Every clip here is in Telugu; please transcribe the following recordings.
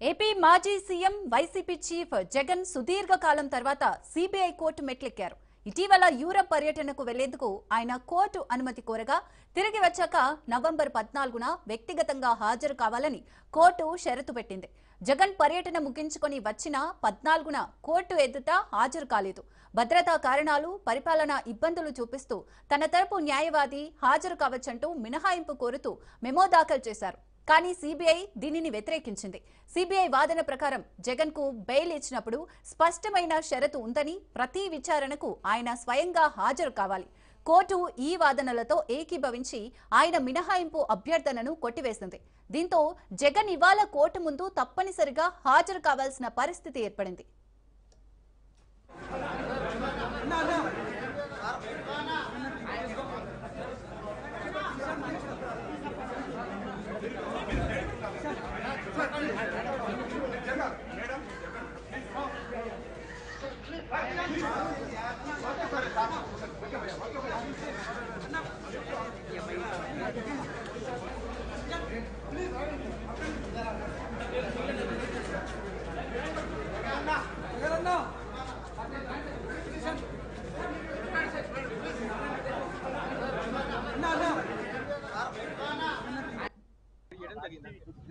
ఏపీ మాజీ సీఎం వైసీపీ చీఫ్ జగన్ సుదీర్ఘ కాలం తర్వాత సిబిఐ కోర్టు మెట్లెక్కారు. ఇటీవల యూరప్ పర్యటనకు వెళ్లేందుకు ఆయన కోర్టు అనుమతి కోరగా తిరిగి వచ్చాక నవంబర్ 14న వ్యక్తిగతంగా హాజరు కావాలని కోర్టు షరతు పెట్టింది. జగన్ పర్యటన ముగించుకొని వచ్చిన 14న కోర్టు ఎదుట హాజరు కాలేదు. భద్రతా కారణాలు, పరిపాలనా ఇబ్బందులు చూపిస్తూ తన తరపు న్యాయవాది హాజరు కావచ్చంటూ మినహాయింపు కోరుతూ మెమో దాఖలు చేశారు. కానీ సిబిఐ దీనిని వ్యతిరేకించింది. సిబిఐ వాదన ప్రకారం జగన్ కు బెయిల్ ఇచ్చినప్పుడు స్పష్టమైన షరతు ఉందని, ప్రతి విచారణకు ఆయన స్వయంగా హాజరు కావాలి. కోర్టు ఈ వాదనలతో ఏకీభవించి ఆయన మినహాయింపు అభ్యర్థనను కొట్టివేసింది. దీంతో జగన్ ఇవాళ కోర్టు ముందు తప్పనిసరిగా హాజరు కావాల్సిన పరిస్థితి ఏర్పడింది.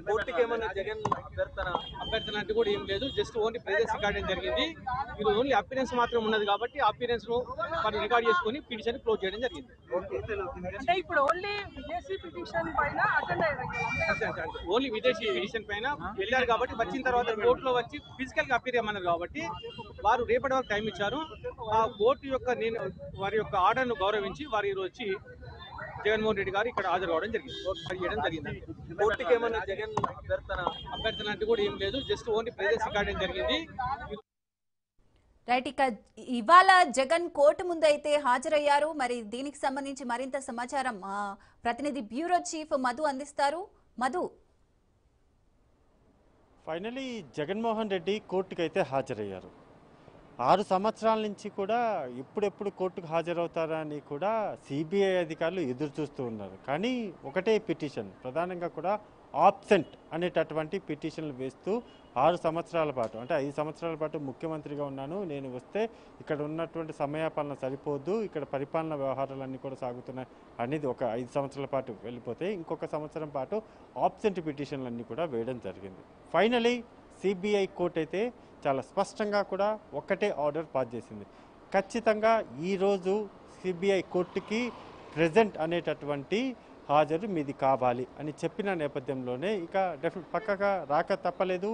కోర్టుకి ఏమన్నా జగన్ అభ్యర్థన అంటే కూడా ఏం లేదు. జస్ట్ ఓన్లీ ప్రైజెస్ రికార్డింగ్ జరిగింది. ఇది ఓన్లీ అపీరెన్స్ మాత్రం ఉన్నది కాబట్టి అపీరెన్స్ ను మనం రికార్డ్ చేసుకుని పిటిషన్ క్లోజ్ చేయడం జరిగింది. అంటే ఇప్పుడు ఓన్లీ విదేశీ పిటిషన్ పైన అటెండ్ అయ్యారు. ఓన్లీ విదేశీ పిటిషన్ పైన వెళ్ళారు కాబట్టి వచ్చిన తర్వాత కోర్టులో వచ్చి ఫిజికల్ గా అపీర్ అయ్యమన్నారు కాబట్టి వారు రేపటి వరకు టైం ఇచ్చారు. ఆ కోర్టు యొక్క వారి యొక్క ఆర్డర్ ను గౌరవించి వారు ఈరోజు వచ్చి జగన్మోహన్ రెడ్డి గారు ఇక్కడ హాజరు కావడం జరిగింది. కోర్టుకి ఏమన్నా జగన్ అభ్యర్థన అంటే కూడా ఏం లేదు. జస్ట్ ఓన్లీ ప్రైజెస్ రికార్డింగ్ జరిగింది. రైట్, ఇక ఇవాళ జగన్ కోర్టు ముందు అయితే హాజరయ్యారు. మరి దీనికి సంబంధించి మరింత సమాచారం ప్రతినిధి బ్యూరో చీఫ్ మధు అందిస్తారు. మధు, ఫైనలీ జగన్మోహన్ రెడ్డి కోర్టుకు అయితే హాజరయ్యారు. 6 సంవత్సరాల నుంచి కూడా ఎప్పుడెప్పుడు కోర్టుకు హాజరవుతారా అని కూడా సిబిఐ అధికారులు ఎదురు చూస్తూ ఉన్నారు. కానీ ఒకటే పిటిషన్, ప్రధానంగా కూడా ఆబ్సెంట్ అనేటటువంటి పిటిషన్లు వేస్తూ 6 సంవత్సరాల పాటు, అంటే 5 సంవత్సరాల పాటు ముఖ్యమంత్రిగా ఉన్నాను, నేను వస్తే ఇక్కడ ఉన్నటువంటి సమయపాలన సరిపోద్దు, ఇక్కడ పరిపాలన వ్యవహారాలన్నీ కూడా సాగుతున్నాయి అనేది ఒక 5 సంవత్సరాల పాటు వెళ్ళిపోతే ఇంకొక సంవత్సరం పాటు ఆబ్సెంట్ పిటిషన్లన్నీ కూడా వేయడం జరిగింది. ఫైనలీ సిబిఐ కోర్టు అయితే చాలా స్పష్టంగా కూడా ఒక్కటే ఆర్డర్ పాస్ చేసింది. ఖచ్చితంగా ఈరోజు సిబిఐ కోర్టుకి ప్రెజెంట్ అనేటటువంటి హాజరు మీది కావాలి అని చెప్పిన నేపథ్యంలోనే ఇక పక్కగా రాక తప్పలేదు.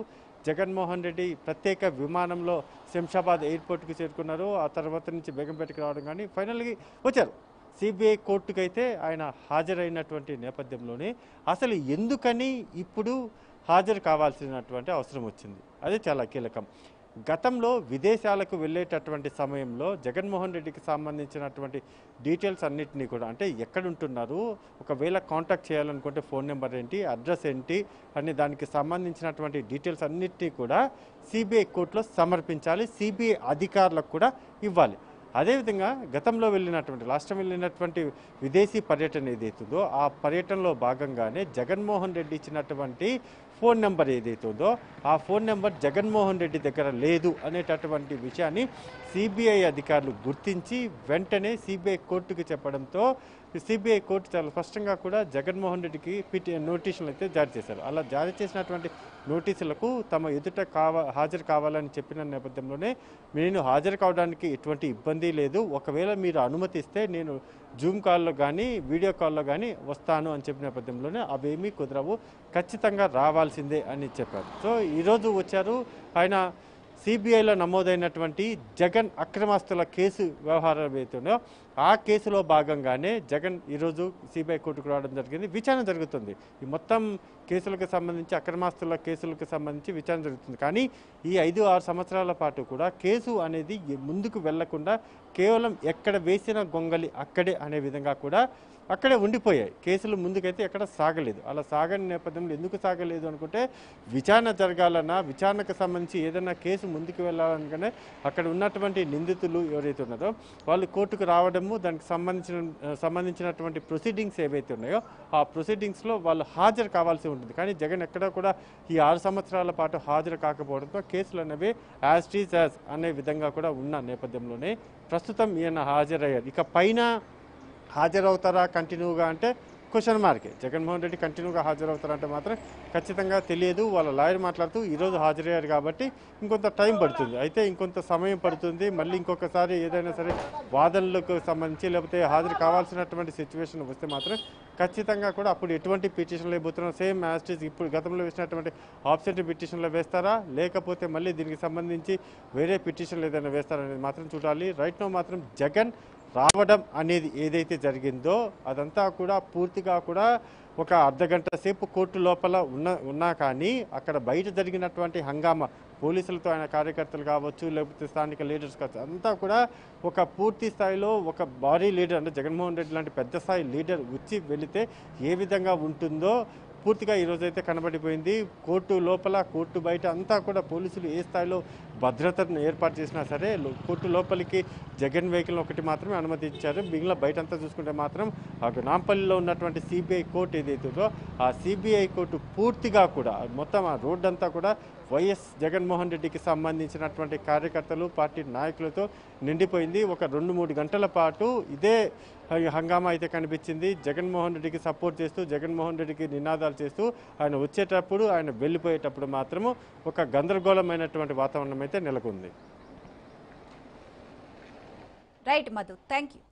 జగన్మోహన్ రెడ్డి ప్రత్యేక విమానంలో శంషాబాద్ ఎయిర్పోర్ట్కి చేరుకున్నారు. ఆ తర్వాత నుంచి బేగంపేటకి రావడం కానీ ఫైనల్గా వచ్చారు. సిబిఐ కోర్టుకు అయితే ఆయన హాజరైనటువంటి నేపథ్యంలోనే అసలు ఎందుకని ఇప్పుడు హాజరు కావాల్సినటువంటి అవసరం వచ్చింది, అది చాలా కీలకం. గతంలో విదేశాలకు వెళ్ళేటటువంటి సమయంలో జగన్మోహన్ రెడ్డికి సంబంధించినటువంటి డీటెయిల్స్ అన్నింటినీ కూడా, అంటే ఎక్కడుంటున్నారు, ఒకవేళ కాంటాక్ట్ చేయాలనుకుంటే ఫోన్ నెంబర్ ఏంటి, అడ్రస్ ఏంటి అని దానికి సంబంధించినటువంటి డీటెయిల్స్ అన్నింటినీ కూడా సిబిఐ కోర్టులో సమర్పించాలి, సిబిఐ అధికారులకు కూడా ఇవ్వాలి. అదేవిధంగా గతంలో రాష్ట్రం వెళ్ళినటువంటి విదేశీ పర్యటన ఏదైతుందో ఆ పర్యటనలో భాగంగానే జగన్మోహన్ రెడ్డి ఇచ్చినటువంటి ఫోన్ నెంబర్ ఏదైతుందో ఆ ఫోన్ నెంబర్ జగన్మోహన్ రెడ్డి దగ్గర లేదు అనేటటువంటి విషయాన్ని సిబిఐ అధికారులు గుర్తించి వెంటనే సిబిఐ కోర్టుకు చెప్పడంతో సిబిఐ కోర్టు చాలా స్పష్టంగా కూడా జగన్మోహన్ రెడ్డికి నోటీసులు అయితే జారీ చేశారు. అలా జారీ చేసినటువంటి నోటీసులకు తమ ఎదుట హాజరు కావాలని చెప్పిన నేపథ్యంలోనే నేను హాజరు కావడానికి ఎటువంటి ఇబ్బంది లేదు, ఒకవేళ మీరు అనుమతిస్తే నేను జూమ్ కాల్లో కానీ వీడియో కాల్లో కానీ వస్తాను అని చెప్పిన నేపథ్యంలోనే అవేమీ కుదరవు, ఖచ్చితంగా రావాల్సిందే అని చెప్పారు. సో ఈరోజు వచ్చారు ఆయన. సిబిఐలో నమోదైనటువంటి జగన్ అక్రమాస్తుల కేసు వ్యవహారం ఏదైతుందో ఆ కేసులో భాగంగానే జగన్ ఈరోజు సిబిఐ కోర్టుకు రావడం జరిగింది. విచారణ జరుగుతుంది. ఈ మొత్తం కేసులకు సంబంధించి, అక్రమాస్తుల కేసులకు సంబంధించి విచారణ జరుగుతుంది. కానీ ఈ 5-6 సంవత్సరాల పాటు కూడా కేసు అనేది ముందుకు వెళ్లకుండా కేవలం ఎక్కడ వేసిన గొంగలి అక్కడే అనే విధంగా కూడా అక్కడే ఉండిపోయాయి. కేసులు ముందుకైతే ఎక్కడ సాగలేదు. అలా సాగని నేపథ్యంలో ఎందుకు సాగలేదు అనుకుంటే విచారణ జరగాలన్నా, విచారణకు సంబంధించి ఏదైనా కేసు ముందుకు వెళ్ళాలనుకునే అక్కడ ఉన్నటువంటి నిందితులు ఎవరైతే ఉన్నారో వాళ్ళు కోర్టుకు రావడము, దానికి సంబంధించినటువంటి ప్రొసీడింగ్స్ ఏవైతే ఉన్నాయో ఆ ప్రొసీడింగ్స్లో వాళ్ళు హాజరు కావాల్సి ఉంటుంది. కానీ జగన్ ఎక్కడా కూడా ఈ 6 సంవత్సరాల పాటు హాజరు కాకపోవడంతో కేసులు అనేవి యాజ్ టీజ్ యాజ్ అనే విధంగా కూడా ఉన్న నేపథ్యంలోనే ప్రస్తుతం ఈయన హాజరయ్యారు. ఇక పైన హాజరవుతారా కంటిన్యూగా అంటే క్వశ్చన్ మార్కే. జగన్మోహన్ రెడ్డి కంటిన్యూగా హాజరవుతారంటే మాత్రం ఖచ్చితంగా తెలియదు. వాళ్ళ లాయర్ మాట్లాడుతూ ఈరోజు హాజరయ్యారు కాబట్టి ఇంకొంత టైం పడుతుంది, అయితే ఇంకొంత సమయం పడుతుంది. మళ్ళీ ఇంకొకసారి ఏదైనా సరే వాదనలకు సంబంధించి లేకపోతే హాజరు కావాల్సినటువంటి సిచ్యువేషన్ వస్తే మాత్రం ఖచ్చితంగా కూడా అప్పుడు ఎటువంటి పిటిషన్లు ఇవ్వబోతున్నారు, సేమ్ యాస్టీస్ ఇప్పుడు గతంలో వేసినటువంటి ఆబ్సెంట్ పిటిషన్లు వేస్తారా లేకపోతే మళ్ళీ దీనికి సంబంధించి వేరే పిటిషన్లు ఏదైనా వేస్తారా అనేది మాత్రం చూడాలి. రైట్ నో మాత్రం జగన్ రావడం అనేది ఏదైతే జరిగిందో అదంతా కూడా పూర్తిగా కూడా ఒక అర్ధగంట సేపు కోర్టు లోపల ఉన్నా కానీ అక్కడ బయట జరిగినటువంటి హంగామా పోలీసులతో ఆయన కార్యకర్తలు కావచ్చు లేకపోతే స్థానిక లీడర్స్ కావచ్చు అంతా కూడా ఒక పూర్తి స్థాయిలో ఒక భారీ లీడర్ అంటే జగన్మోహన్ రెడ్డి లాంటి పెద్ద స్థాయి లీడర్ వచ్చి వెళితే ఏ విధంగా ఉంటుందో పూర్తిగా ఈరోజైతే కనబడిపోయింది. కోర్టు లోపల కోర్టు బయట అంతా కూడా పోలీసులు ఏ స్థాయిలో భద్రతను ఏర్పాటు చేసినా సరే కోర్టు లోపలికి జగన్ వెహికల్ ఒకటి మాత్రమే అనుమతించారు. మిగిలిన బయట అంతా చూసుకుంటే మాత్రం నాంపల్లిలో ఉన్నటువంటి సిబిఐ కోర్టు ఏదైతుందో ఆ సిబిఐ కోర్టు పూర్తిగా కూడా మొత్తం ఆ రోడ్డు అంతా కూడా వైఎస్ జగన్మోహన్ రెడ్డికి సంబంధించినటువంటి కార్యకర్తలు పార్టీ నాయకులతో నిండిపోయింది. ఒక 2-3 గంటల పాటు ఇదే హంగామా అయితే కనిపించింది. జగన్మోహన్ రెడ్డికి సపోర్ట్ చేస్తూ జగన్మోహన్ రెడ్డికి నినాదాలు చేస్తూ ఆయన వచ్చేటప్పుడు ఆయన వెళ్ళిపోయేటప్పుడు మాత్రము ఒక గందరగోళమైనటువంటి వాతావరణం అయితే నెలకొంది. Right Madhu, thank you.